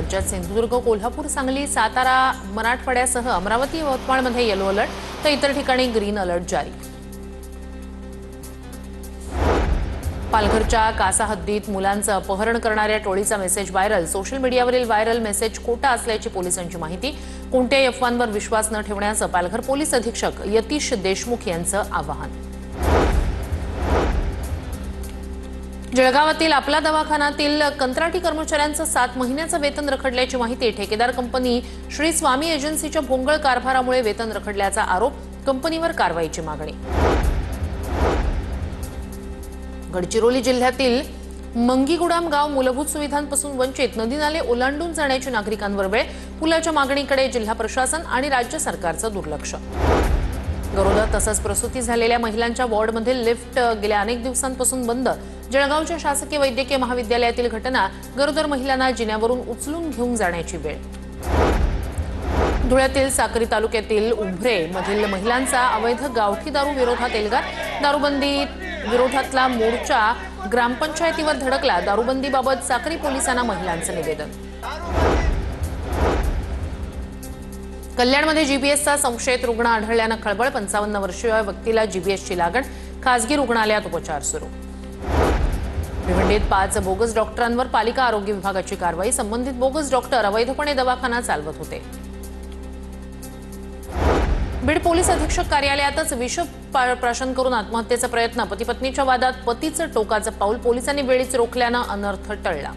राज्यात सिंधुदुर्ग, कोल्हापूर, सांगली, सातारा, मराठवाड्यासह अमरावती, यवतमाळमध्ये येलो अलर्ट तर इतर ठिकाणी ग्रीन अलर्ट जारी। पालघरच्या कासा हद्दीत मुलांचं अपहरण करणाऱ्या टोळीचा मेसेज व्हायरल। सोशल मीडियावरील व्हायरल मेसेज खोटा असल्याची पोलिसांची माहिती। कोणत्याही अफवांवर विश्वास न ठेवण्याचं पालघर पोलीस अधीक्षक यतीश देशमुख यांचं आवाहन। जळगावातील आपला दवाखानातील कंत्राटी कर्मचाऱ्यांचं 7 महिन्याचं वेतन रखडल्याची माहिती। ठेकेदार कंपनी श्री स्वामी एजन्सीच्या भोंगळ कारभारामुळे वेतन रखडल्याचा आरोप। कंपनीवर कारवाईची मागणी। गडचिरोली जिल्ह्यातील मंगीगुडाम गाव मूलभूत सुविधांपासून वंचित। नदी नाले ओलांडून जाण्याची नागरिकांवर वेळ। पुलाच्या मागणीकडे जिल्हा प्रशासन आणि राज्य सरकारचं दुर्लक्ष। गरोदर तसंच प्रसूती झालेल्या महिलांच्या वॉर्डमधील लिफ्ट गेल्या अनेक दिवसांपासून बंद। जळगावच्या शासकीय वैद्यकीय महाविद्यालयातील घटना। गरोदर महिलांना जिन्यावरून उचलून घेऊन जाण्याची वेळ। धुळ्यातील साक्री तालुक्यातील उंभरे मधील महिलांचा अवैध गावठी दारू विरोधात एल्गार। दारूबंदी विरोधातला मोर्चा ग्रामपंचायतीवर धडकला। दारूबंदीबाबत साक्री पोलिसांना महिलांचं निवेदन। कल्याणमध्ये जीबीएसचा संशयित रुग्ण आढळल्यानं खळबळ। 55 वर्षीय व्यक्तीला जीबीएसची लागण। खासगी रुग्णालयात उपचार सुरू। भिवंडीत 5 बोगस डॉक्टरांवर पालिका आरोग्य विभागाची कारवाई। संबंधित बोगस डॉक्टर अवैधपणे दवाखाना चालवत होते। बीड पोलीस अधीक्षक कार्यालयातच विष प्राशन करून आत्महत्येचा प्रयत्न। पती पत्नीच्या वादात पतीचं टोकाचं पाऊल। पोलिसांनी वेळीच रोखल्यानं अनर्थ टळला।